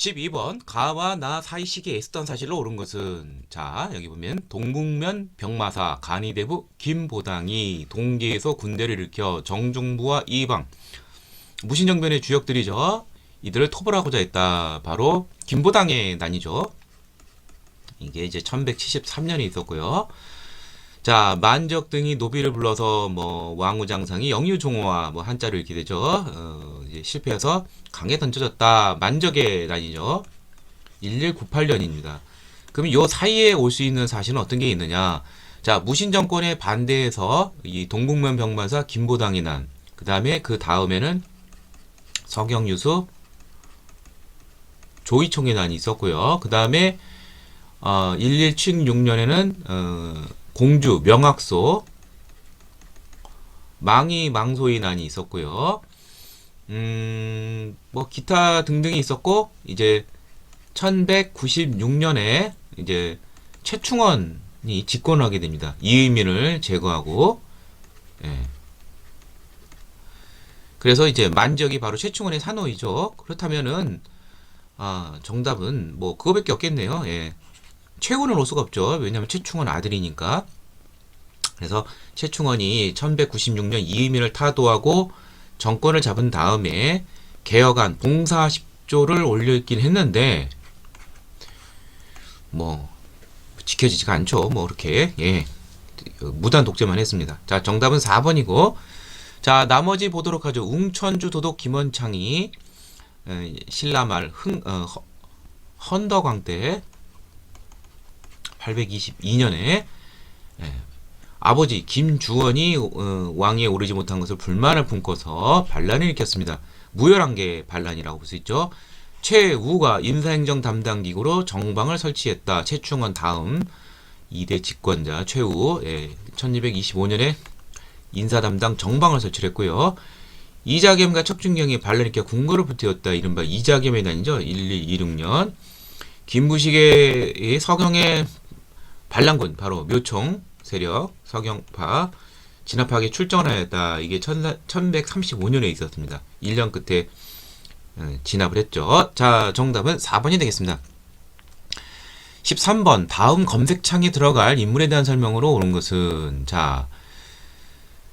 12번 가와 나 사이 시기에 있었던 사실로 옳은 것은 자 여기 보면 동북면 병마사 간이대부 김보당이 동계에서 군대를 일으켜 정중부와 이방 무신정변의 주역들이죠. 이들을 토벌하고자 했다. 바로 김보당의 난이죠. 이게 이제 1173년에 있었고요. 자 만적 등이 노비를 불러서 뭐 왕우장상이 영유종호와 뭐 한자로 이렇게 되죠. 이제 실패해서 강에 던져졌다. 만적의 난이죠. 1198년입니다. 그럼 요 사이에 올 수 있는 사실은 어떤 게 있느냐? 자 무신 정권에 반대해서 이 동북면 병마사 김보당이 난. 그 다음에 그 다음에는 서경유수 조이총의 난이 있었고요. 그 다음에 1176년에는 공주 명학소 망이 망소의 난이 있었고요. 뭐 기타 등등이 있었고 이제 1196년에 이제 최충원이 집권하게 됩니다. 이의민을 제거하고 예. 그래서 이제 만적이 바로 최충원의 산호이죠. 그렇다면은 정답은 뭐 그거밖에 없겠네요. 예. 최후는 올 수가 없죠. 왜냐하면 최충원 아들이니까. 그래서 최충원이 1196년 이의민을 타도하고 정권을 잡은 다음에 개혁안 봉사 10조를 올려있긴 했는데 뭐 지켜지지가 않죠. 뭐 이렇게 예. 무단 독재만 했습니다. 자 정답은 4번이고 자 나머지 보도록 하죠. 웅천주 도독 김원창이 신라말 헌덕왕 때 822년에 아버지 김주원이 왕위에 오르지 못한 것을 불만을 품고서 반란을 일으켰습니다. 무열한계 반란이라고 볼 수 있죠. 최우가 인사행정 담당 기구로 정방을 설치했다. 최충원 다음 2대 집권자 최우 1225년에 인사 담당 정방을 설치했고요. 이자겸과 척준경이 반란을 일으켜 궁궐을 부태웠다. 이른바 이자겸의 난이죠. 1126년 김부식의 서경의 반란군 바로 묘총 세력 서경파 진압하게 출정을 하였다. 이게 1135년에 있었습니다. 1년 끝에 진압을 했죠. 자 정답은 4번이 되겠습니다. 13번 다음 검색창에 들어갈 인물에 대한 설명으로 옳은 것은 자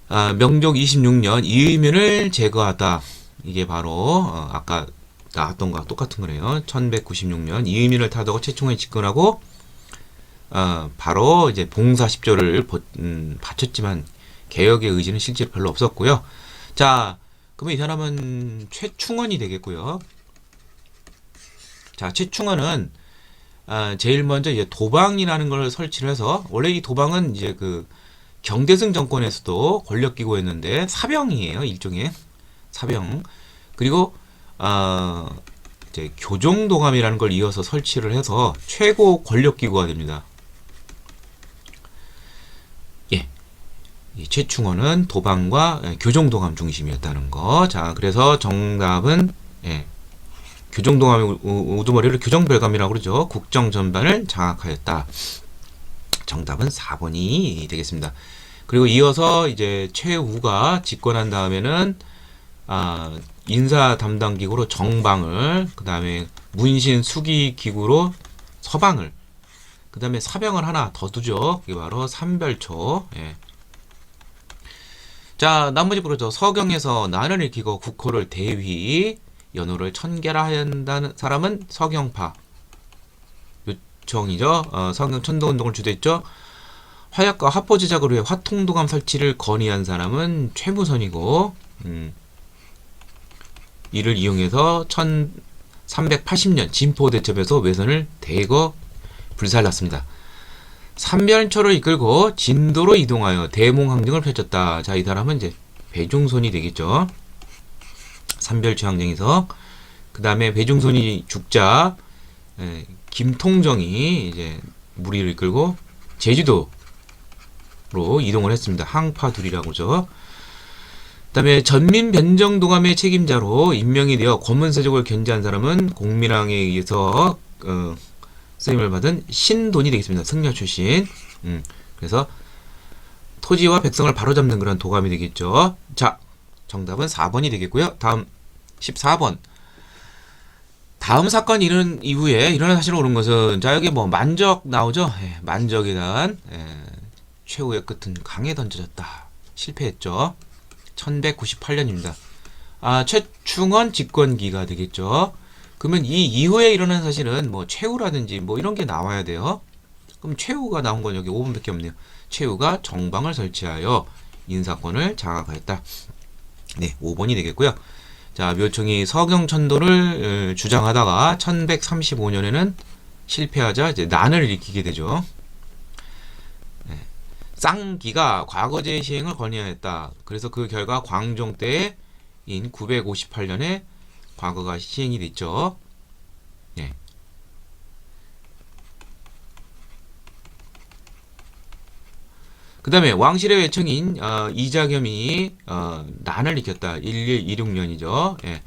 명종 26년 이의민을 제거하다. 이게 바로 아까 나왔던 거랑 똑같은 거네요. 1196년 이의민을 타도하고 최충원이 집권하고 바로 이제 봉사 10조를 바쳤지만 개혁의 의지는 실제로 별로 없었고요. 자, 그러면 이 사람은 최충원이 되겠고요. 자, 최충원은 제일 먼저 이제 도방이라는 걸 설치를 해서 원래 이 도방은 이제 그 경대승 정권에서도 권력 기구였는데 사병이에요. 일종의 사병. 그리고 이제 교종도감이라는 걸 이어서 설치를 해서 최고 권력 기구가 됩니다. 이 최충원은 도방과 교종도감 중심이었다는 거. 자, 그래서 정답은 교종도감의 우두머리를 교정별감이라고 그러죠. 국정 전반을 장악하였다. 정답은 4번이 되겠습니다. 그리고 이어서 이제 최우가 집권한 다음에는 인사 담당 기구로 정방을, 그 다음에 문신 수기 기구로 서방을, 그 다음에 사병을 하나 더 두죠. 그게 바로 삼별초. 자, 나머지 부르죠. 서경에서 난을 일으키고 국호를 대위, 연호를 천계라한다는 사람은 서경파. 요청이죠. 서경 천도운동을 주도했죠. 화약과 화포 제작을 위해 화통도감 설치를 건의한 사람은 최무선이고, 이를 이용해서 1380년 진포대첩에서 외선을 대거 불살랐습니다. 삼별초를 이끌고 진도로 이동하여 대몽항쟁을 펼쳤다. 자, 이 사람은 이제 배중손이 되겠죠. 삼별초 항쟁에서 그 다음에 배중손이 죽자 김통정이 이제 무리를 이끌고 제주도로 이동을 했습니다. 항파둘이라고 하죠. 그 다음에 전민변정도감의 책임자로 임명이 되어 권문세족을 견제한 사람은 공민왕에 의해서 쓰임을 받은 신돈이 되겠습니다. 승려 출신. 그래서 토지와 백성을 바로잡는 그런 도감이 되겠죠. 자, 정답은 4번이 되겠고요. 다음 14번. 다음 사건 일어난 이후에 일어난 사실로 옳은 것은 자 여기 뭐 만적 나오죠. 예, 만적에 대한 최후의 끝은 강에 던져졌다. 실패했죠. 1198년입니다. 최충원 집권기가 되겠죠. 그러면 이 이후에 일어난 사실은 뭐 최후라든지 뭐 이런 게 나와야 돼요. 그럼 최후가 나온 건 여기 5번밖에 없네요. 최후가 정방을 설치하여 인사권을 장악하였다. 네, 5번이 되겠고요. 자, 묘총이 서경천도를 주장하다가 1135년에는 실패하자 이제 난을 일으키게 되죠. 네. 쌍기가 과거제 시행을 건의하였다. 그래서 그 결과 광종 때인 958년에 과거가 시행이 됐죠. 네. 그 다음에 왕실의 외청인 이자겸이 난을 일으켰다. 1126년이죠. 예.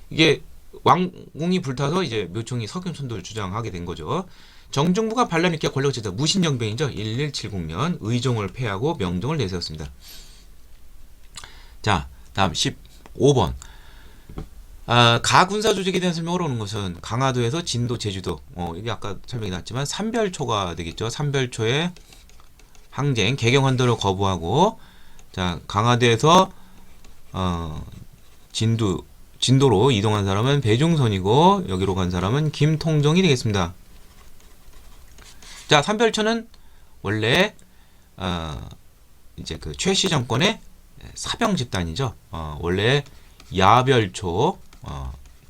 이게 왕궁이 불타서 이제 묘총이 서경천도를 주장하게 된 거죠. 정중부가 반란을 일으켜 권력을 쥐다 무신정변이죠. 1170년 의종을 폐하고 명종을 내세웠습니다. 자, 다음 15번. 가군사 조직에 대한 설명을 오는 것은 강화도에서 진도, 제주도. 이게 아까 설명이 나왔지만 삼별초가 되겠죠. 삼별초에 항쟁, 개경헌도를 거부하고, 자, 강화도에서, 진도로 이동한 사람은 배중선이고, 여기로 간 사람은 김통정이 되겠습니다. 자, 삼별초는 원래, 이제 그 최씨 정권의 사병 집단이죠. 원래 야별초,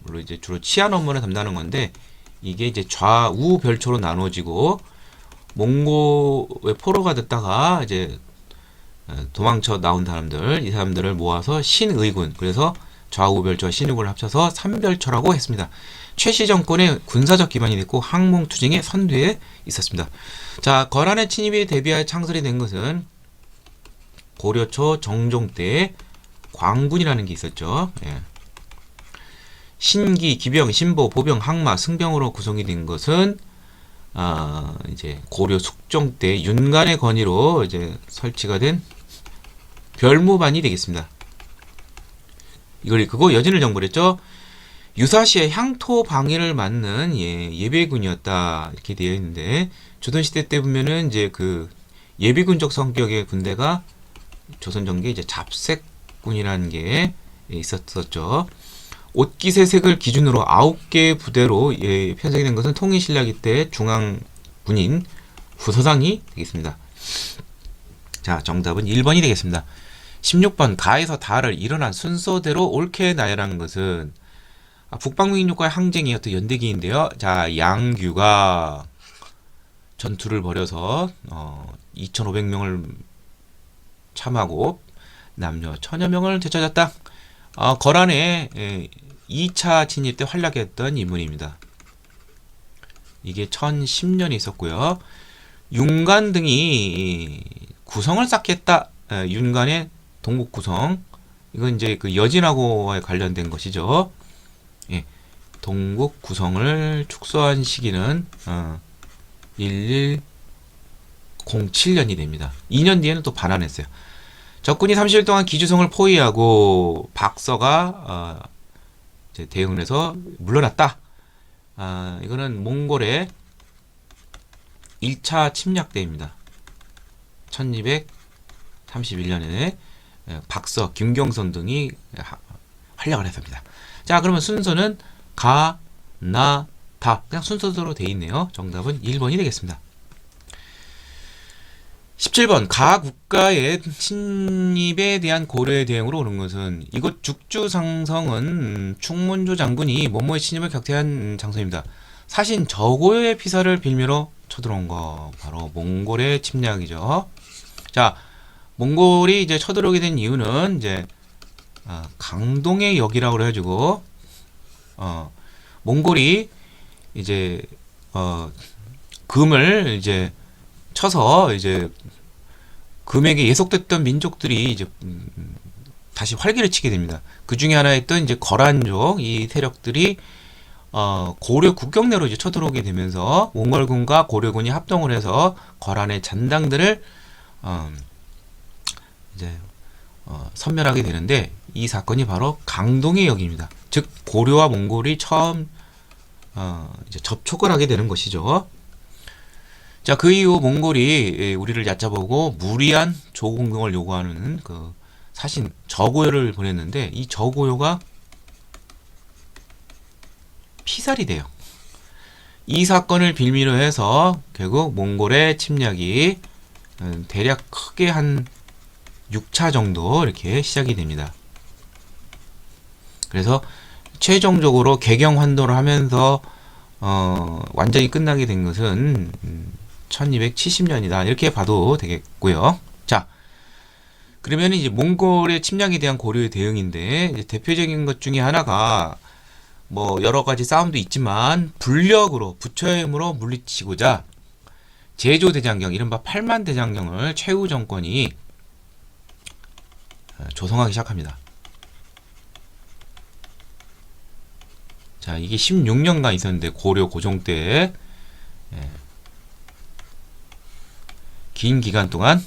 물론 이제 주로 치안 업무를 담당하는 건데, 이게 이제 좌우 별초로 나눠지고, 몽고의 포로가 됐다가 이제 도망쳐 나온 사람들, 이 사람들을 모아서 신의군, 그래서 좌우별초와 신의군을 합쳐서 삼별초라고 했습니다. 최씨 정권의 군사적 기반이 됐고 항몽투쟁의 선두에 있었습니다. 자, 거란의 침입에 대비하여 창설이 된 것은 고려초 정종 때 광군이라는 게 있었죠. 예. 신기, 기병, 신보, 보병, 항마, 승병으로 구성이 된 것은 이제 고려 숙종 때 윤관의 건의로 이제 설치가 된 별무반이 되겠습니다. 이걸 읽고 여진을 정벌했죠. 유사시에 향토 방해를 맡는 예비군이었다 이렇게 되어 있는데 조선시대 때 보면은 이제 그 예비군적 성격의 군대가 조선 전기에 이제 잡색군이라는 게 있었었죠. 옷깃의 색을 기준으로 9개 부대로 편성이 된 것은 통일신라기 때 중앙군인 후서상이 되겠습니다. 자, 정답은 1번이 되겠습니다. 16번 가에서 다를 일어난 순서대로 옳게 나열한 것은 북방민족과의 항쟁이었던 연대기인데요. 자, 양규가 전투를 벌여서 2,500명을 참하고 남녀 1,000여 명을 되찾았다. 거란에 2차 진입 때 활약했던 인물입니다. 이게 1010년에 있었고요. 윤관 등이 구성을 쌓게 했다. 윤관의 동국 구성. 이건 이제 그 여진하고에 관련된 것이죠. 예, 동국 구성을 축소한 시기는 1107년이 됩니다. 2년 뒤에는 또 반환했어요. 적군이 30일 동안 기주성을 포위하고 박서가 이제 대응을 해서 물러났다. 이거는 몽골의 1차 침략 때입니다. 1231년에 박서, 김경선 등이 활약을 했습니다. 자, 그러면 순서는 가, 나, 다 그냥 순서대로 돼 있네요. 정답은 1번이 되겠습니다. 17번 가 국가의 침입에 대한 고려의 대응으로 오는 것은 이곳 죽주상성은 충문조 장군이 모모의 침입을 격퇴한 장소입니다. 사신 저고의 피사를 빌미로 쳐들어온 거 바로 몽골의 침략이죠. 자, 몽골이 이제 쳐들어오게 된 이유는 이제 강동의 역이라고 해가지고 몽골이 이제 금을 이제 쳐서 이제 금에게 예속됐던 민족들이 이제 다시 활기를 치게 됩니다. 그 중에 하나였던 이제 거란족 이 세력들이 고려 국경 내로 이제 쳐들어오게 되면서 몽골군과 고려군이 합동을 해서 거란의 잔당들을 이제 섬멸하게 되는데 이 사건이 바로 강동의 역입니다. 즉 고려와 몽골이 처음 이제 접촉을 하게 되는 것이죠. 자, 그 이후 몽골이 우리를 얕잡아보고 무리한 조공경을 요구하는 그 사신 저고요를 보냈는데 이 저고요가 피살이 돼요. 이 사건을 빌미로 해서 결국 몽골의 침략이 대략 크게 한 6차 정도 이렇게 시작이 됩니다. 그래서 최종적으로 개경 환도를 하면서 완전히 끝나게 된 것은 1270년이다. 이렇게 봐도 되겠고요. 자, 그러면 이제 몽골의 침략에 대한 고려의 대응인데 이제 대표적인 것 중에 하나가 뭐 여러 가지 싸움도 있지만 불력으로 부처의 힘으로 물리치고자 제조대장경 이른바 8만 대장경을 최후 정권이 조성하기 시작합니다. 자, 이게 16년간 있었는데 고려 고종 때 긴 기간 동안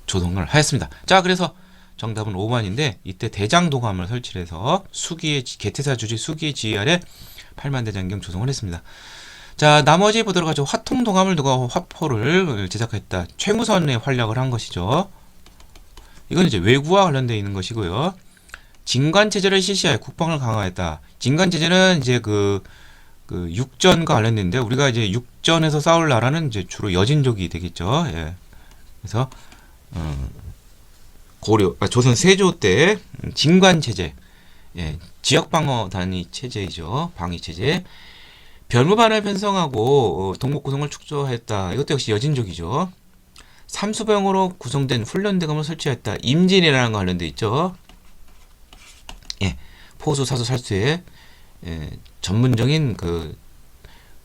조성을 하였습니다. 자, 그래서 정답은 5번인데 이때 대장동함을 설치해서 수기의 개태사 주지 수기의 지휘 아래 8만 대장경 조성을 했습니다. 자, 나머지 보도록 하죠. 화통동함을 두고 화포를 제작했다. 최무선에 활약을 한 것이죠. 이건 이제 외구와 관련되어 있는 것이고요. 진관체제를 실시하여 국방을 강화했다. 진관체제는 이제 그 육전과 관련된데 우리가 이제 육전에서 싸울 나라는 이제 주로 여진족이 되겠죠. 예. 그래서 조선 세조 때 진관체제, 지역 방어 단위 체제이죠. 방위 체제. 별무반을 편성하고 동목 구성을 축소했다. 이것도 역시 여진족이죠. 삼수병으로 구성된 훈련대검을 설치했다. 임진이라는 거 관련돼 있죠. 포수, 사수, 살수의 전문적인 그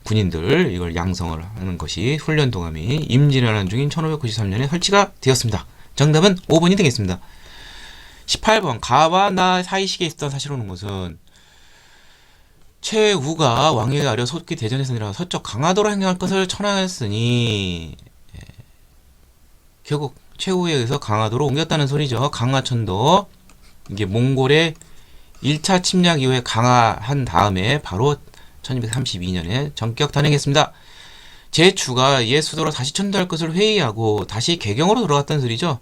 군인들 이걸 양성을 하는 것이 훈련동함이 임진왜란 중인 1593년에 설치가 되었습니다. 정답은 5번이 되겠습니다. 18번 가와 나 사이식에 있었던 사실 오는 것은 최우가 왕위에 아려 속기 대전에서 내려 서쪽 강화도로 행정할 것을 천하였으니 결국 최우에 의해서 강화도로 옮겼다는 소리죠. 강화천도 이게 몽골의 1차 침략 이후에 강화한 다음에 바로 1232년에 전격 단행했습니다. 제추가 옛 수도로 다시 천도할 것을 회의하고 다시 개경으로 돌아갔다는 소리죠.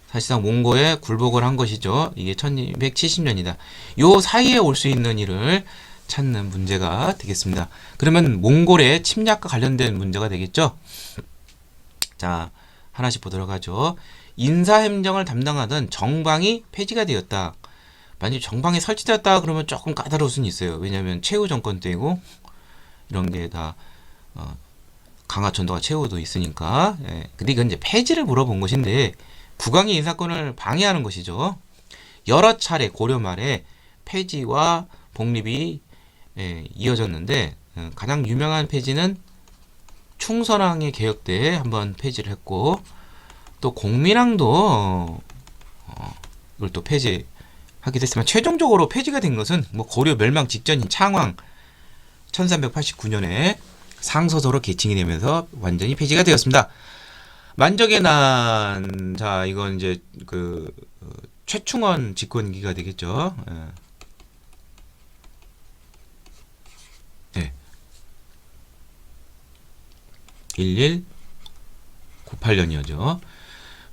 사실상 몽고에 굴복을 한 것이죠. 이게 1270년이다. 요 사이에 올 수 있는 일을 찾는 문제가 되겠습니다. 그러면 몽골의 침략과 관련된 문제가 되겠죠. 자, 하나씩 보도록 하죠. 인사행정을 담당하던 정방이 폐지가 되었다. 만약 정방이 설치되었다 그러면 조금 까다로울 수는 있어요. 왜냐하면 최후 정권 때이고 이런 게 다 강화천도가 최후도 있으니까. 근데 이건 이제 폐지를 물어본 것인데 국왕의 인사권을 방해하는 것이죠. 여러 차례 고려 말에 폐지와 복립이 이어졌는데 가장 유명한 폐지는 충선왕의 개혁 때 한번 폐지를 했고 또 공민왕도 이걸 또 폐지하게 됐지만 최종적으로 폐지가 된 것은 뭐 고려 멸망 직전인 창왕 1389년에 상서도로 개칭이 되면서 완전히 폐지가 되었습니다. 만적의 난, 자, 이건 이제 최충원 집권기가 되겠죠. 1198년이었죠.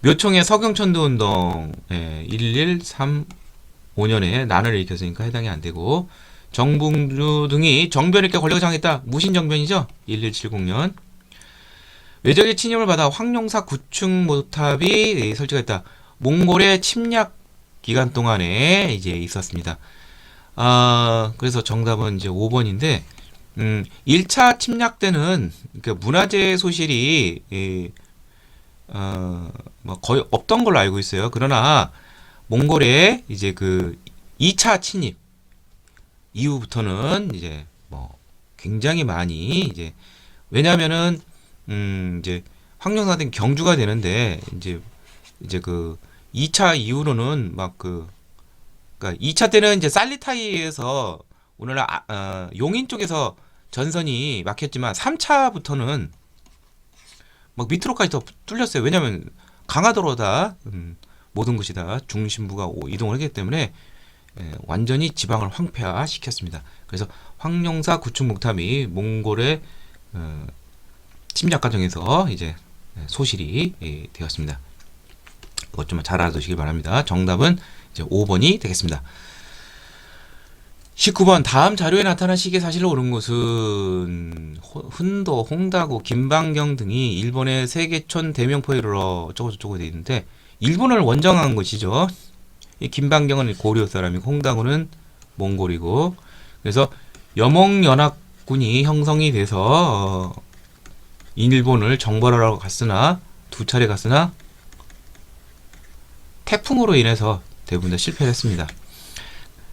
묘총의 서경천도 운동 1135년에 난을 일으켰으니까 해당이 안 되고 정봉주 등이 정변 있게 권력을 장악했다. 무신정변이죠. 1170년. 외적의 침입을 받아 황룡사 구층 모탑이 설치가 됐다. 몽골의 침략 기간 동안에 이제 있었습니다. 그래서 정답은 이제 5번인데 1차 침략 때는 문화재 소실이 뭐 거의 없던 걸로 알고 있어요. 그러나 몽골의 이제 2차 침입 이후부터는 이제 뭐 굉장히 많이 이제 왜냐면은 이제 황룡사 등 경주가 되는데 이제 2차 이후로는 그러니까 2차 때는 이제 살리타이에서 오늘날 용인 쪽에서 전선이 막혔지만 3차부터는 막 밑으로까지 더 뚫렸어요. 왜냐면 강화도로 다 모든 것이 다 중심부가 이동을 하기 때문에 완전히 지방을 황폐화시켰습니다. 그래서 황룡사 구축 목탑이 몽골의 침략 과정에서 이제 소실이 되었습니다. 그것 좀 잘 알아두시길 바랍니다. 정답은 이제 5번이 되겠습니다. 19번 다음 자료에 나타난 시기의 사실로 옳은 것은 훈도, 홍다구, 김방경 등이 일본의 세계촌 대명포로 어쩌고저쩌고 되어 있는데 일본을 원정한 것이죠. 이 김방경은 고려 사람이고 홍다구는 몽골이고 그래서 여몽연합군이 형성이 돼서 일본을 정벌하러 갔으나 두 차례 갔으나 태풍으로 인해서 대부분 다 실패를 했습니다.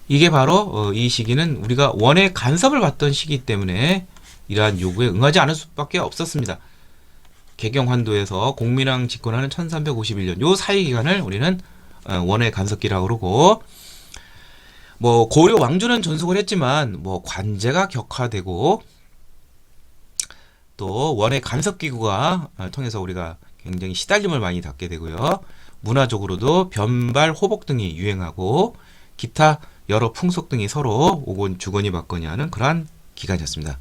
이게 바로 이 시기는 우리가 원의 간섭을 받던 시기 때문에 이러한 요구에 응하지 않을 수밖에 없었습니다. 개경환도에서 공민왕 집권하는 1351년 요 사이 기간을 우리는 원의 간섭기라고 그러고 뭐 고려 왕조는 존속을 했지만 뭐 관제가 격화되고 또 원의 간섭기구가 통해서 우리가 굉장히 시달림을 많이 받게 되고요. 문화적으로도 변발, 호복 등이 유행하고 기타 여러 풍속 등이 서로 오건 주거니 받거니 하는 그러한 기간이었습니다.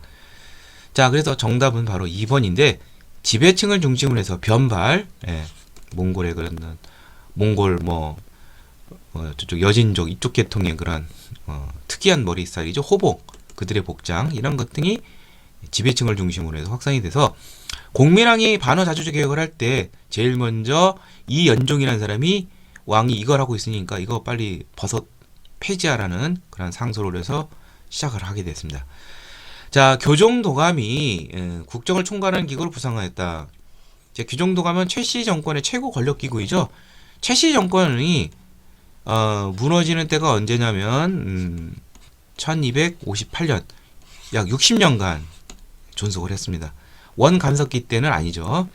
자, 그래서 정답은 바로 2번인데 지배층을 중심으로 해서 변발, 몽골의 그런 몽골 저쪽 여진족 이쪽 계통의 그런 특이한 머리 스타일이죠. 호복, 그들의 복장 이런 것 등이 지배층을 중심으로 해서 확산이 돼서 공민왕이 반어자주제 개혁을 할 때 제일 먼저 이연종이라는 사람이 왕이 이걸 하고 있으니까 이거 빨리 폐지하라는 그런 상소를 해서 시작을 하게 됐습니다. 자, 교종도감이 국정을 총괄하는 기구로 부상하였다. 교종도감은 최씨 정권의 최고 권력 기구이죠. 최씨 정권이 무너지는 때가 언제냐면 1258년 약 60년간 존속을 했습니다. 원간섭기 때는 아니죠.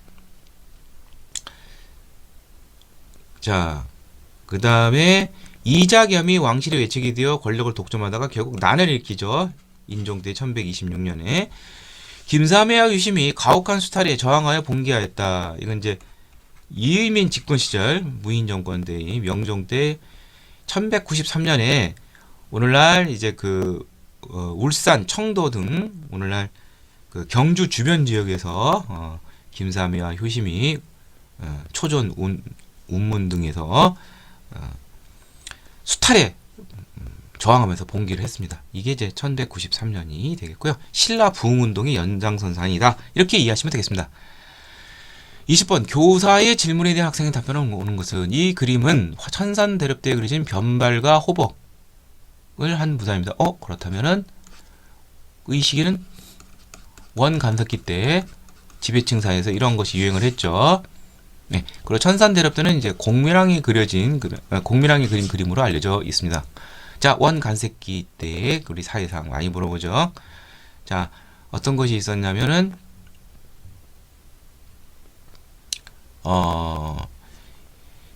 자, 그 다음에 이자겸이 왕실에 외척이 되어 권력을 독점하다가 결국 난을 일으키죠. 인종대 1126년에 김사매와 유심이 가혹한 수탈에 저항하여 봉기하였다. 이건 이제 이의민 집권 시절 무인 정권 때인 명종 때 1193년에 오늘날 이제 울산, 청도 등 오늘날 경주 주변 지역에서 김사매와 효심이 초전, 운문 등에서 수탈에 저항하면서 봉기를 했습니다. 이게 이제 1193년이 되겠고요. 신라 부흥운동의 연장선상이다. 이렇게 이해하시면 되겠습니다. 20번 교사의 질문에 대한 학생의 답변을 오는 것은 이 그림은 천산대렵대에 그려진 변발과 호복을 한 부사입니다. 그렇다면은 이 시기는 원간섭기 때 지배층 사이에서 이런 것이 유행을 했죠. 네, 그리고 천산대렵대는 이제 공민왕이 그린 그림으로 알려져 있습니다. 자, 원간섭기 때 우리 사회상 많이 물어보죠. 자, 어떤 것이 있었냐면은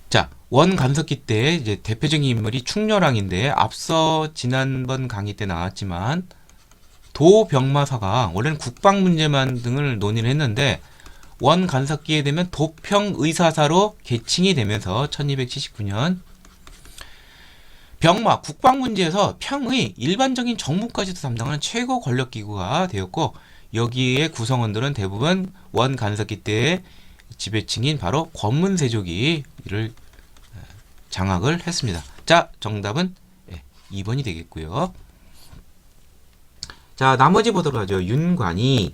자, 원간섭기 때 이제 대표적인 인물이 충렬왕인데 앞서 지난번 강의 때 나왔지만 도병마사가 원래는 국방 문제만 등을 논의를 했는데 원간섭기에 되면 도평의사사로 계칭이 되면서 1279년 병마 국방 문제에서 평의 일반적인 정무까지도 담당하는 최고 권력 기구가 되었고 여기에 구성원들은 대부분 원간섭기 때의 지배층인 바로 권문세족이 이를 장악을 했습니다. 자, 정답은 2번이 되겠고요. 자, 나머지 보도록 하죠. 윤관이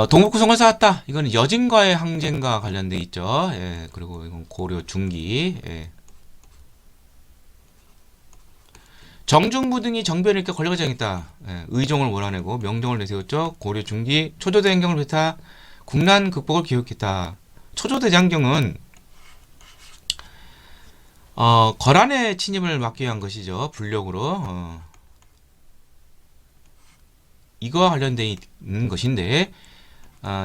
동북구성을 쌓았다. 이거는 여진과의 항쟁과 관련돼 있죠. 그리고 이건 고려 중기. 정중부 등이 정변을 일으켜 권력을 장했다. 의종을 몰아내고 명종을 내세웠죠. 고려 중기 초조대장경을 베타 국난 극복을 기획했다. 초조대장경은 거란의 침입을 막기 위한 것이죠. 불력으로 이거와 관련되어 있는 것인데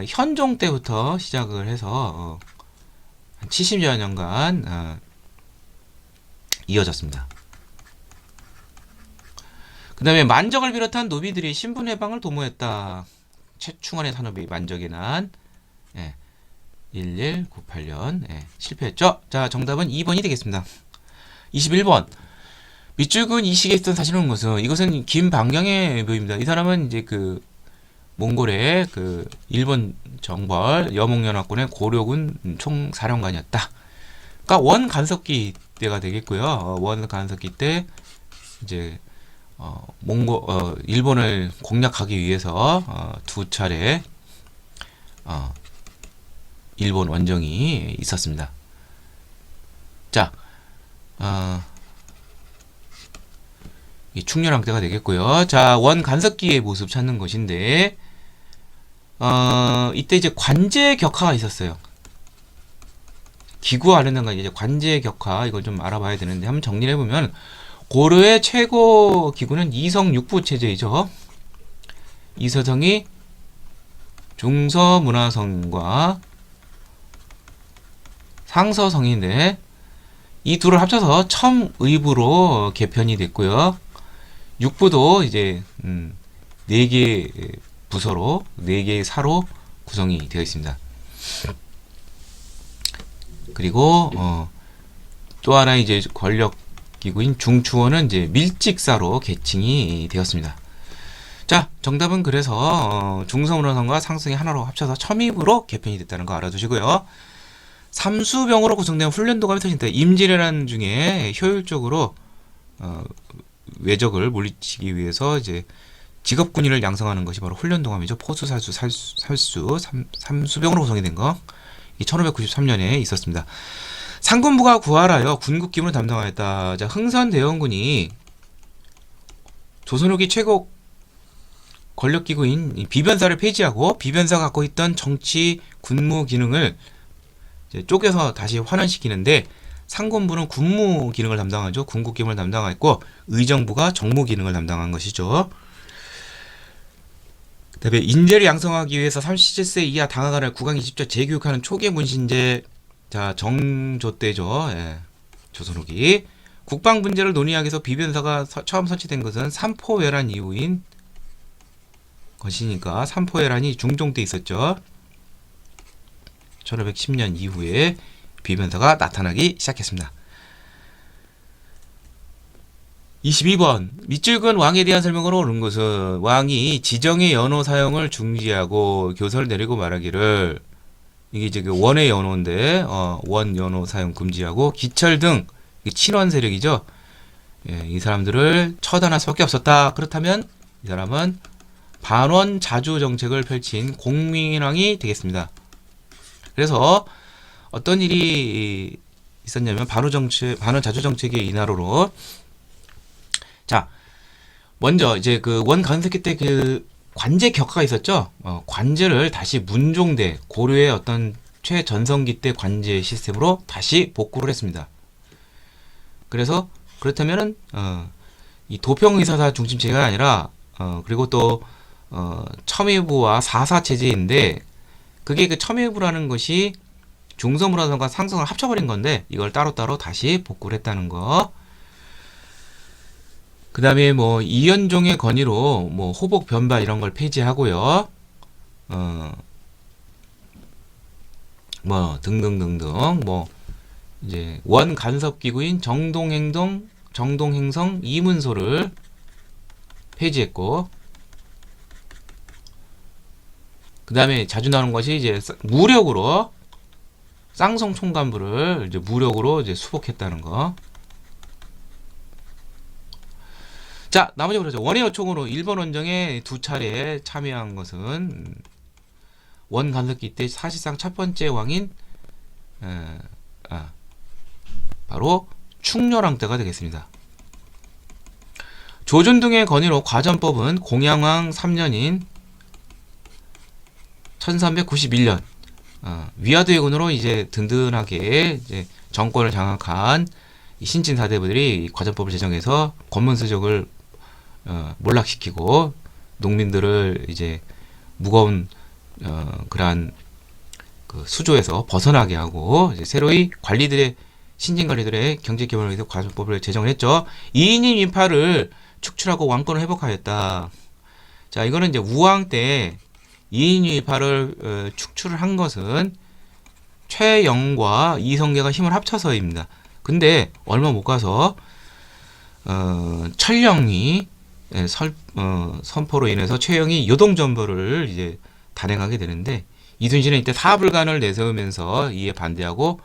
현종 때부터 시작을 해서 70여 년간 이어졌습니다. 그 다음에 만적을 비롯한 노비들이 신분해방을 도모했다. 최충원의 산업이 만적의 난 1198년 실패했죠. 자, 정답은 2번이 되겠습니다. 21번 밑줄근 이 시기에 있던 사실은 것은 이것은 김방경의 묘입니다. 이 사람은 이제 그 몽골의 그 일본 정벌 여몽연합군의 고려군 총사령관이었다. 그러니까 원 간섭기 때가 되겠고요. 원 간섭기 때 이제 일본을 공략하기 위해서 두 차례 일본 원정이 있었습니다. 자, 이 충렬왕 때가 되겠고요. 자, 원 간섭기의 모습 찾는 것인데, 이때 이제 관제 격화가 있었어요. 기구하려는 건 이제 관제 격화, 이걸 좀 알아봐야 되는데, 한번 정리를 해보면, 고려의 최고 기구는 이성 육부 체제이죠. 이서성이 중서문화성과 상서성인데, 이 둘을 합쳐서 첨의부로 개편이 됐고요. 육부도 이제 4개 부서로 4개의 사로 구성이 되어 있습니다. 그리고 또 하나 이제 권력 기구인 중추원은 이제 밀직사로 계층이 되었습니다. 자, 정답은 그래서 중서문화성과 상성이 하나로 합쳐서 첨입으로 개편이 됐다는 거 알아두시고요. 삼수병으로 구성된 훈련도가 펼쳐진다. 임진왜란 중에 효율적으로 외적을 물리치기 위해서 이제 직업군인을 양성하는 것이 바로 훈련동함이죠. 포수, 살수, 살수, 삼수병으로 구성이 된 거. 이 1593년에 있었습니다. 상군부가 구하하여 군국 기물을 담당하였다. 자, 흥선대원군이 조선 후기 최고 권력기구인 비변사를 폐지하고 비변사가 갖고 있던 정치 군무 기능을 이제 쪼개서 다시 환원시키는데 상군부는 군무 기능을 담당하죠. 군국 기능을 담당했고 의정부가 정무 기능을 담당한 것이죠. 그다음에 인재를 양성하기 위해서 37세 이하 당하관을 국왕이 직접 재교육하는 초기 문신제. 자, 정조 때죠. 예. 조선 후기 국방 문제를 논의하기 위해서 비변사가 처음 설치된 것은 삼포회란 이후인 것이니까 삼포회란이 중종 때 있었죠. 1510년 이후에 비변사가 나타나기 시작했습니다. 22번 밑줄근 왕에 대한 설명으로 옳은 것은 왕이 지정의 연호 사용을 중지하고 교서를 내리고 말하기를 이게 이제 그 원의 연호인데 원 연호 사용 금지하고 기철 등 친원 세력이죠. 예, 이 사람들을 처단할 수밖에 없었다. 그렇다면 이 사람은 반원 자주 정책을 펼친 공민왕이 되겠습니다. 그래서 어떤 일이 있었냐면 반원 자주 정책의 인하로로 자 먼저 이제 그 원 간섭기 때 그 관제 격화가 있었죠. 관제를 다시 문종대 고려의 어떤 최전성기 때 관제 시스템으로 다시 복구를 했습니다. 그래서 그렇다면은 이 도평의사사 중심체가 아니라 그리고 또 첨예부와 사사 체제인데 그게 그 첨예부라는 것이 중서문화성과 상성을 합쳐버린 건데 이걸 따로따로 다시 복구를 했다는 거. 그 다음에 뭐 이연종의 건의로 뭐 호복 변발 이런 걸 폐지하고요. 뭐 등등등등 뭐 이제 원 간섭 기구인 정동행성 이문소를 폐지했고 그 다음에 자주 나오는 것이 이제 무력으로 쌍성 총간부를 이제 무력으로 이제 수복했다는 거. 자, 나머지 그러죠. 원의 요청으로 일본 원정에 2차례 참여한 것은 원 간섭기 때 사실상 첫 번째 왕인 바로 충렬왕 때가 되겠습니다. 조준등의 건의로 과전법은 공양왕 3년인 1391년 위화도의 군으로 이제 든든하게 이제 정권을 장악한 신진 사대부들이 과전법을 제정해서 권문수적을 몰락시키고 농민들을 이제 무거운 그러한 그 수조에서 벗어나게 하고 이제 새로이 관리들의 신진 관리들의 경제 기반을 위해서 과전법을 제정을 했죠. 이인임 인파를 축출하고 왕권을 회복하였다. 자, 이거는 이제 우왕 때 이인임 인파를 축출을 한 것은 최영과 이성계가 힘을 합쳐서입니다. 근데 얼마 못 가서 철령이 선포로 인해서 최영이 요동정벌을 이제 단행하게 되는데 이순신은 이때 사불간을 내세우면서 이에 반대하고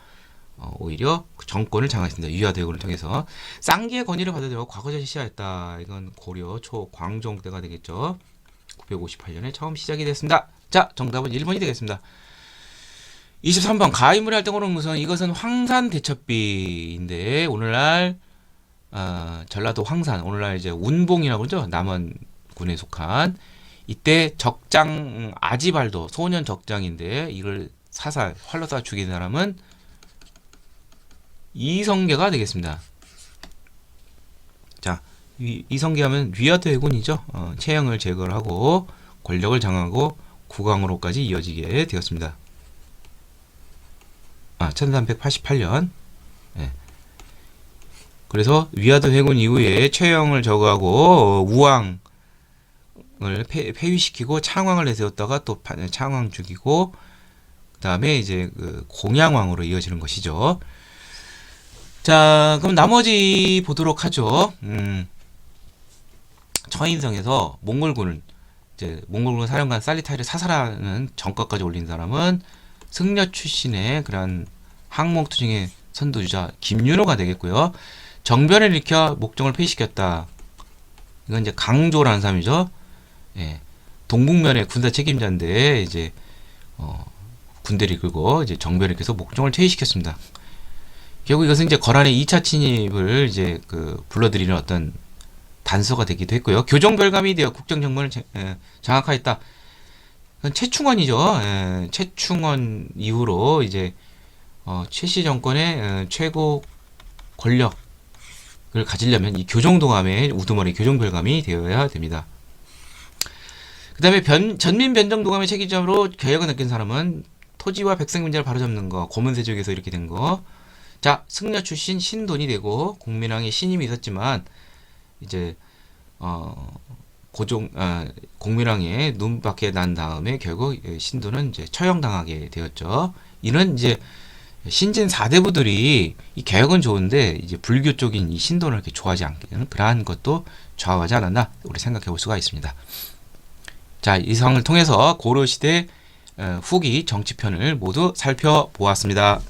오히려 정권을 장악했습니다. 위화대군을 통해서 쌍기의 건의를 받아들여 과거제 시시하였다. 이건 고려 초 광종 때가 되겠죠. 958년에 처음 시작이 됐습니다. 자, 정답은 1번이 되겠습니다. 23번 가위물의 활동으로 무슨 이것은 황산 대첩비인데 오늘날 전라도 황산 오늘날 이제 운봉이라고 그러죠. 남원군에 속한 이때 적장 아지발도 소년 적장인데 이걸 사살 활로 쏴 죽인 사람은 이성계가 되겠습니다. 자, 이성계 하면 위화도 해군이죠. 최영을 제거를 하고 권력을 장악하고 국왕으로까지 이어지게 되었습니다. 1388년. 네. 그래서 위화도 해군 이후에 최영을 제거하고 우왕을 폐위시키고 창왕을 내세웠다가 또 창왕 죽이고 그 다음에 이제 그 공양왕으로 이어지는 것이죠. 자, 그럼 나머지 보도록 하죠. 처인성에서 몽골군을 이제 몽골군 사령관 살리타이를 사살하는 전과까지 올린 사람은 승려 출신의 그런 항목투쟁의 선두주자 김윤호가 되겠고요. 정변을 일으켜 목정을 폐위시켰다. 이건 이제 강조라는 사람이죠. 예, 동북면의 군사 책임자인데 이제 군대를 이끌고 이제 정변을 일으켜서 목정을 폐위시켰습니다. 결국 이것은 이제 거란의 2차 침입을 이제 불러들이는 어떤 단서가 되기도 했고요. 교정별감이 되어 국정정권을 장악하였다. 최충원이죠. 최충원 이후로 이제 최씨 정권의 최고 권력을 가지려면 이 교정동함의 우두머리 교정별감이 되어야 됩니다. 그 다음에 전민변정동함의 책임자로 개혁을 느낀 사람은 토지와 백성 문제를 바로잡는 거, 고문세족에서 이렇게 된 거. 자, 승려 출신 신돈이 되고 공민왕의 신임이 있었지만 이제 공민왕의 눈밖에 난 다음에 결국 신돈은 이제 처형당하게 되었죠. 이는 이제 신진 4대부들이 이 개혁은 좋은데 이제 불교 쪽인 이 신돈을 이렇게 좋아하지 않는 그러한 것도 좌우하지 않았나 우리 생각해 볼 수가 있습니다. 자, 이 상을 통해서 고려시대 후기 정치편을 모두 살펴보았습니다.